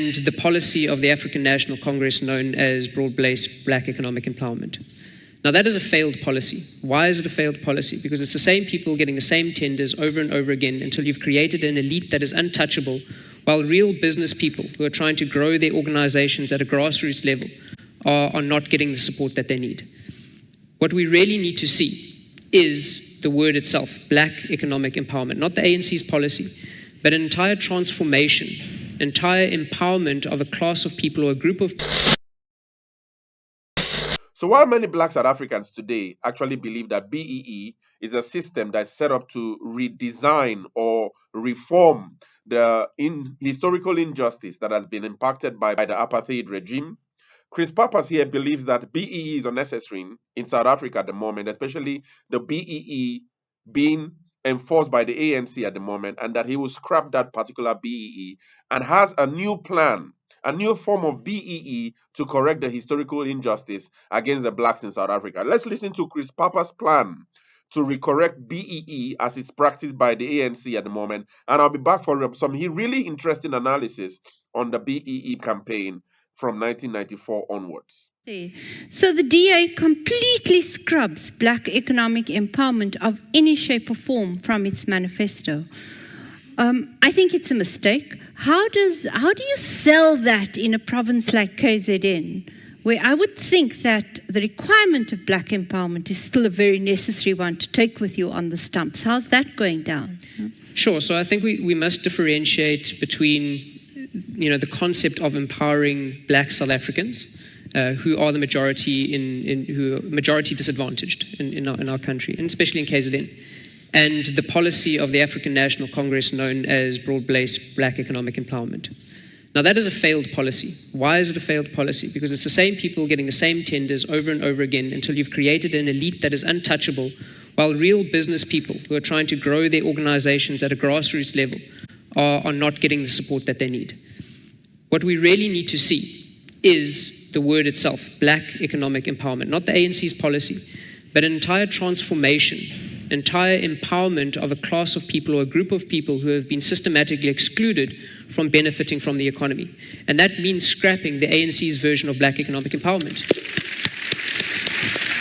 and the policy of the African National Congress known as broad-based black economic empowerment. Now, that is a failed policy. Why is it a failed policy? Because it's the same people getting the same tenders over and over again until you've created an elite that is untouchable, while real business people who are trying to grow their organizations at a grassroots level are not getting the support that they need. What we really need to see is the word itself, black economic empowerment, not the ANC's policy, but an entire transformation, entire empowerment of a class of people or a group of. So while many black South Africans today actually believe that BEE is a system that's set up to redesign or reform the historical injustice that has been impacted by the apartheid regime, Chris Pappas here believes that BEE is unnecessary in South Africa at the moment, especially the BEE being enforced by the ANC at the moment, and that he will scrap that particular BEE and has a new plan, a new form of BEE to correct the historical injustice against the blacks in South Africa. Let's listen to Chris Pappas' plan to recorrect BEE as it's practiced by the ANC at the moment, and I'll be back for some really interesting analysis on the BEE campaign from 1994 onwards. So the DA completely scrubs black economic empowerment of any shape or form from its manifesto. I think it's a mistake. How do you sell that in a province like KZN, where I would think that the requirement of black empowerment is still a very necessary one to take with you on the stumps? How's that going down? Sure. So I think we must differentiate between the concept of empowering black South Africans, who are the majority who are majority disadvantaged in our country, and especially in KZN, and the policy of the African National Congress known as broad-based black economic empowerment. Now, that is a failed policy. Why is it a failed policy? Because it's the same people getting the same tenders over and over again until you've created an elite that is untouchable, while real business people who are trying to grow their organizations at a grassroots level are not getting the support that they need. What we really need to see is the word itself, black economic empowerment, not the ANC's policy, but an entire transformation, entire empowerment of a class of people or a group of people who have been systematically excluded from benefiting from the economy. And that means scrapping the ANC's version of black economic empowerment.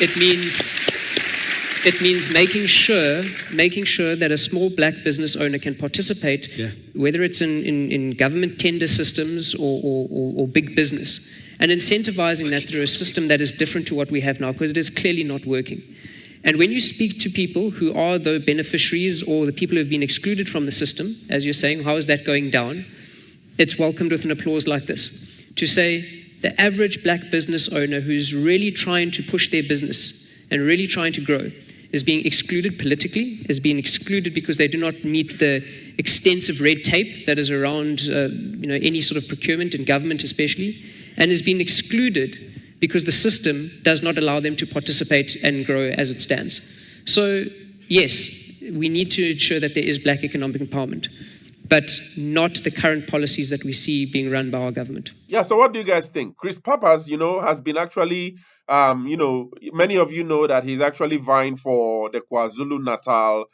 It means making sure that a small black business owner can participate, whether it's in government tender systems or big business, and incentivizing that through a system that is different to what we have now, because it is clearly not working. And when you speak to people who are the beneficiaries or the people who have been excluded from the system, as you're saying, how is that going down? It's welcomed with an applause like this, to say the average black business owner who's really trying to push their business and really trying to grow is being excluded politically, is being excluded because they do not meet the extensive red tape that is around any sort of procurement in government especially, and is being excluded because the system does not allow them to participate and grow as it stands. So yes, we need to ensure that there is black economic empowerment, but not the current policies that we see being run by our government. Yeah, so what do you guys think? Chris Pappas, has been actually, many of you know that he's actually vying for the KwaZulu-Natal,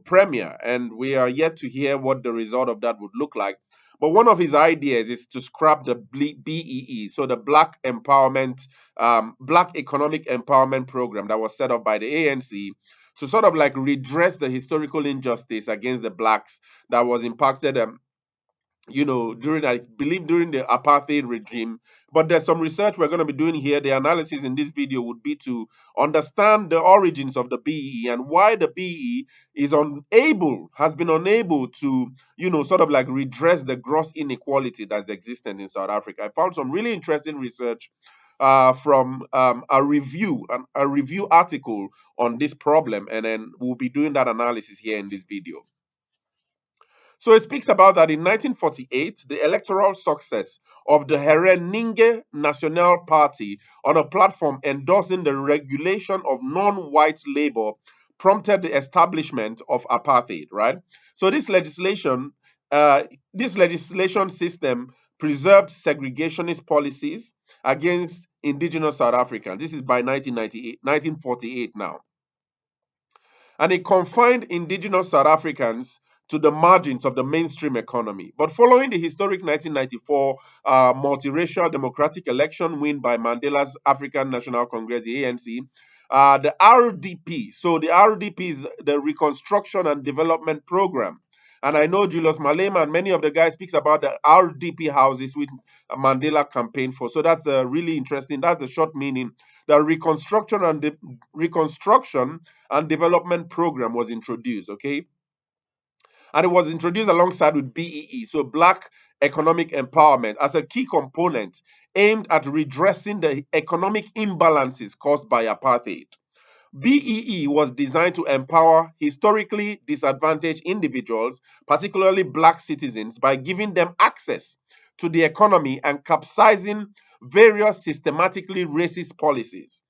Premier, and we are yet to hear what the result of that would look like. But one of his ideas is to scrap the BEE, so the Black Empowerment, Black Economic Empowerment Program that was set up by the ANC to sort of like redress the historical injustice against the blacks that was impacted, during the apartheid regime. But there's some research we're going to be doing here. The analysis in this video would be to understand the origins of the BEE and why the BEE has been unable to, sort of like redress the gross inequality that's existent in South Africa. I found some really interesting research from a review article on this problem, and then we'll be doing that analysis here in this video. So it speaks about that in 1948, the electoral success of the Herenige National Party on a platform endorsing the regulation of non-white labor prompted the establishment of apartheid, right? So this legislation system preserved segregationist policies against indigenous South Africans. This is by 1948 now. And it confined indigenous South Africans to the margins of the mainstream economy. But following the historic 1994 multiracial democratic election win by Mandela's African National Congress, the ANC, the RDP, so the RDP is the Reconstruction and Development Program. And I know Julius Malema and many of the guys speaks about the RDP houses which Mandela campaigned for. So that's really interesting. That's the short meaning. The Reconstruction and Development Program was introduced, okay? And it was introduced alongside with BEE, so Black Economic Empowerment, as a key component aimed at redressing the economic imbalances caused by apartheid. BEE was designed to empower historically disadvantaged individuals, particularly Black citizens, by giving them access to the economy and capsizing various systematically racist policies.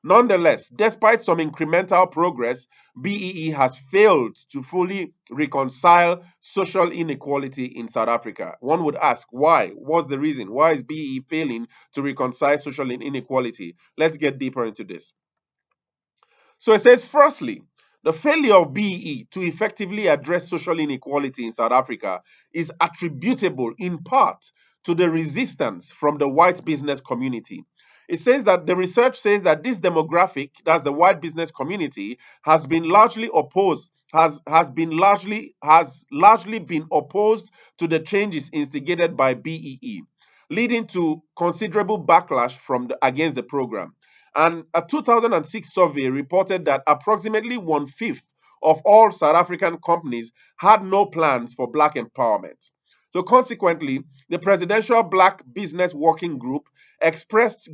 Nonetheless, despite some incremental progress, BEE has failed to fully reconcile social inequality in South Africa. One would ask, why? What's the reason? Why is BEE failing to reconcile social inequality? Let's get deeper into this. So it says, firstly, the failure of BEE to effectively address social inequality in South Africa is attributable in part to the resistance from the white business community. It says that the research says that this demographic, that's the white business community, has been largely opposed, has largely been opposed to the changes instigated by BEE, leading to considerable backlash against the program. And a 2006 survey reported that approximately 1/5 of all South African companies had no plans for Black empowerment. So consequently, the Presidential Black Business Working Group expressed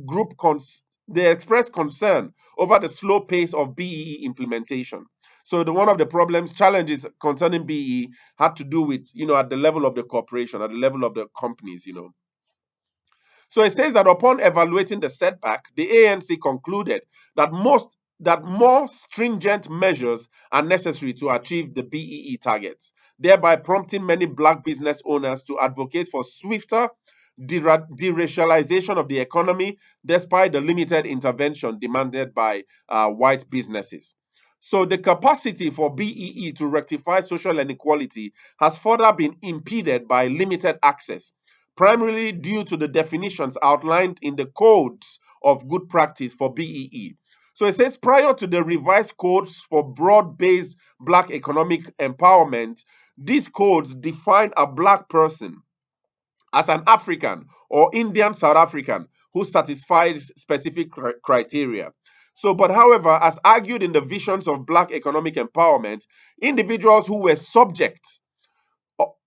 concern over the slow pace of BEE implementation. So one of the challenges concerning BEE had to do with, at the level of the corporation, at the level of the companies, So it says that upon evaluating the setback, the ANC concluded that more stringent measures are necessary to achieve the BEE targets, thereby prompting many Black business owners to advocate for swifter deracialization of the economy, despite the limited intervention demanded by white businesses. So the capacity for BEE to rectify social inequality has further been impeded by limited access, primarily due to the definitions outlined in the codes of good practice for BEE. So it says, prior to the revised codes for broad-based Black economic empowerment, these codes define a Black person as an African or Indian South African who satisfies specific criteria. So, but however, as argued in the visions of Black economic empowerment, individuals who were subject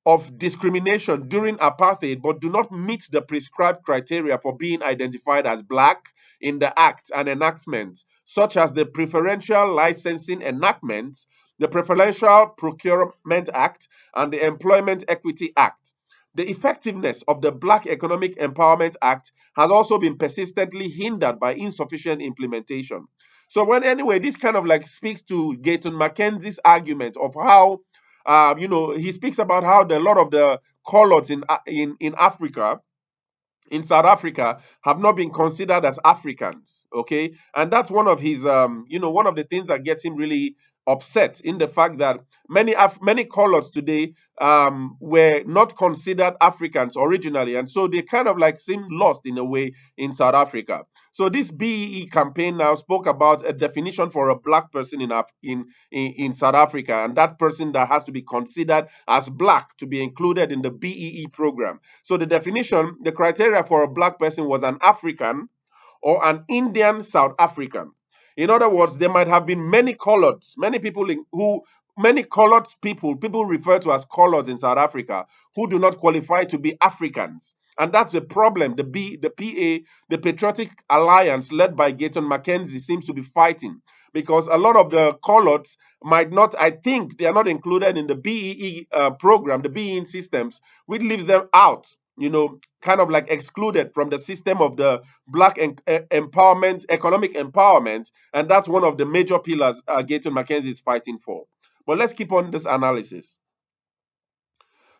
of discrimination during apartheid but do not meet the prescribed criteria for being identified as Black in the Act and enactments, such as the Preferential Licensing Enactments, the Preferential Procurement Act, and the Employment Equity Act. The effectiveness of the Black Economic Empowerment Act has also been persistently hindered by insufficient implementation. So this kind of speaks to Gayton Mackenzie's argument of how he speaks about how a lot of the coloreds in Africa, in South Africa, have not been considered as Africans. Okay, and that's one of his, one of the things that gets him really upset, in the fact that many coloreds today were not considered Africans originally, and so they kind of seem lost in a way in South Africa. So this BEE campaign now spoke about a definition for a Black person in South Africa, and that person that has to be considered as Black to be included in the BEE program. So the definition, the criteria for a Black person was an African or an Indian South African. In other words, there might have been many coloreds, people referred to as coloreds in South Africa, who do not qualify to be Africans. And that's the problem the PA, the Patriotic Alliance led by Gayton Mackenzie, seems to be fighting. Because a lot of the coloreds might not, I think they are not included in the BEE program, the BEE systems, which leaves them out, kind of excluded from the system of the Black empowerment, economic empowerment. And that's one of the major pillars Gayton Mackenzie is fighting for. But let's keep on this analysis.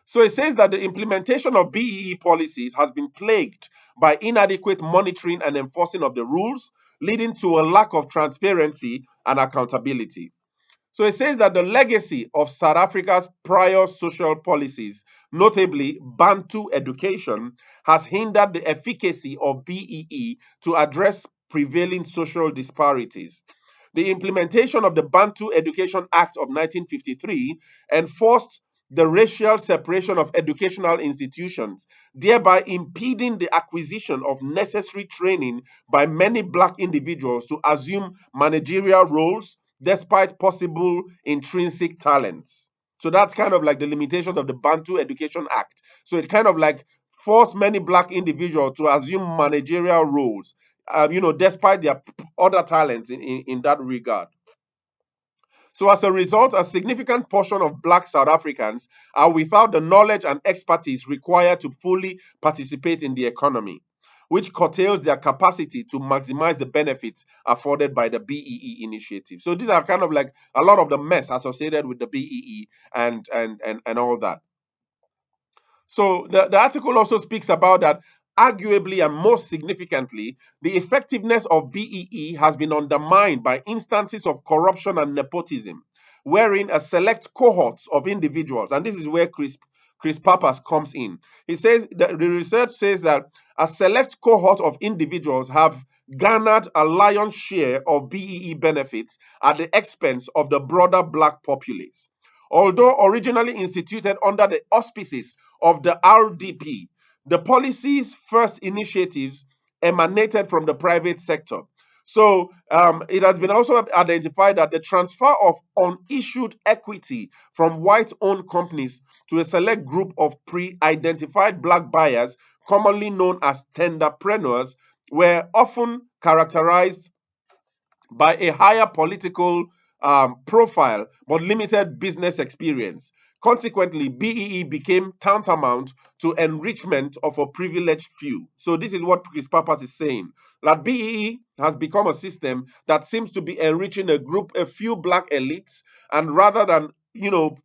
So it says that the implementation of BEE policies has been plagued by inadequate monitoring and enforcing of the rules, leading to a lack of transparency and accountability. So it says that the legacy of South Africa's prior social policies, notably Bantu education, has hindered the efficacy of BEE to address prevailing social disparities. The implementation of the Bantu Education Act of 1953 enforced the racial separation of educational institutions, thereby impeding the acquisition of necessary training by many black individuals to assume managerial roles despite possible intrinsic talents. So that's kind of like the limitations of the Bantu Education Act. So it kind of like forced many black individuals to assume managerial roles, despite their other talents in that regard. So, as a result, a significant portion of black South Africans are without the knowledge and expertise required to fully participate in the economy, which curtails their capacity to maximize the benefits afforded by the BEE initiative. So, these are kind of like a lot of the mess associated with the BEE and all that. So the article also speaks about that arguably and most significantly, the effectiveness of BEE has been undermined by instances of corruption and nepotism, wherein a select cohort of individuals, and this is where Chris Pappas comes in. He says that the research says that a select cohort of individuals have garnered a lion's share of BEE benefits at the expense of the broader black populace. Although originally instituted under the auspices of the RDP, the policy's first initiatives emanated from the private sector. So it has been also identified that the transfer of unissued equity from white-owned companies to a select group of pre-identified black buyers, commonly known as tenderpreneurs, were often characterized by a higher political profile but limited business experience. Consequently, BEE became tantamount to enrichment of a privileged few. So this is what Chris Pappas is saying, that BEE has become a system that seems to be enriching a few black elites, and rather than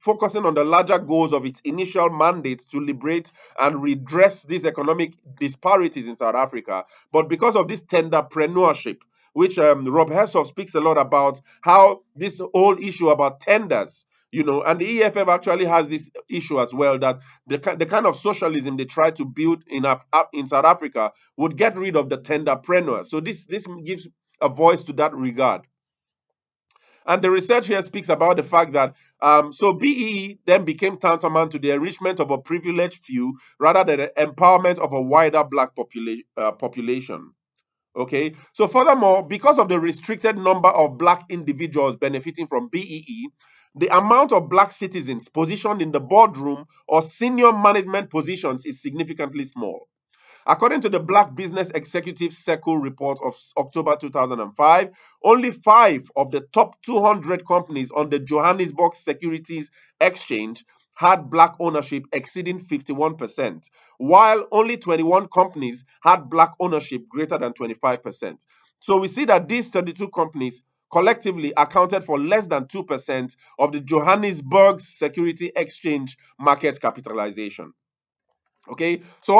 focusing on the larger goals of its initial mandate to liberate and redress these economic disparities in South Africa, but because of this tenderpreneurship, which Rob Hersov speaks a lot about, how this whole issue about tenders, and the EFF actually has this issue as well, that the kind of socialism they try to build in South Africa would get rid of the tenderpreneur. So this gives a voice to that regard. And the research here speaks about the fact that so BEE then became tantamount to the enrichment of a privileged few rather than the empowerment of a wider black population. Okay, so furthermore, because of the restricted number of black individuals benefiting from BEE, the amount of black citizens positioned in the boardroom or senior management positions is significantly small. According to the Black Business Executive Circle report of October 2005, only 5 of the top 200 companies on the Johannesburg Securities Exchange had black ownership exceeding 51%, while only 21 companies had black ownership greater than 25%. So we see that these 32 companies collectively accounted for less than 2% of the Johannesburg Security Exchange market capitalization. Okay, so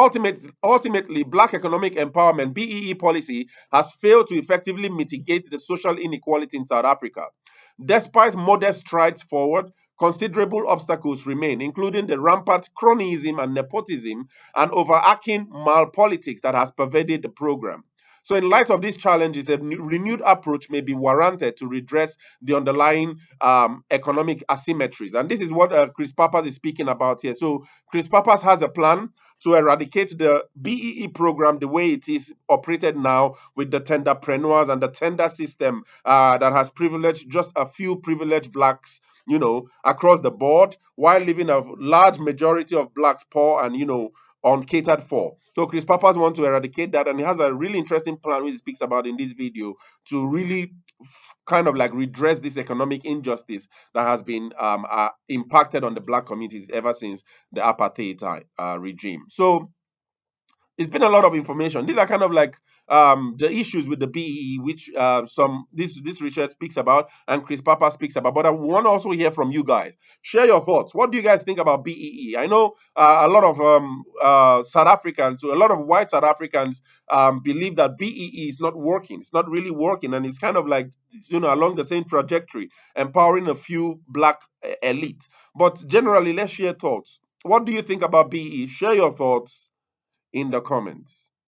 ultimately, black economic empowerment BEE policy has failed to effectively mitigate the social inequality in South Africa. Despite modest strides forward, considerable obstacles remain, including the rampant cronyism and nepotism and overarching malpolitics that has pervaded the program. So, in light of these challenges, a renewed approach may be warranted to redress the underlying economic asymmetries. And this is what Chris Pappas is speaking about here. So, Chris Pappas has a plan to eradicate the BEE program the way it is operated now, with the tenderpreneurs and the tender system that has privileged just a few privileged blacks, across the board, while leaving a large majority of blacks poor and, uncatered for. So Chris Pappas wants to eradicate that, and he has a really interesting plan which he speaks about in this video to really kind of like redress this economic injustice that has been impacted on the black communities ever since the apartheid regime. So it's been a lot of information. These are kind of like the issues with the BEE, which this research speaks about and Chris Pappas speaks about. But I want to also hear from you guys. Share your thoughts. What do you guys think about BEE? I know a lot of South Africans, a lot of white South Africans believe that BEE is not working. It's not really working, and it's kind of like, along the same trajectory, empowering a few black elite. But generally, let's share thoughts. What do you think about BEE? Share your thoughts in the comments.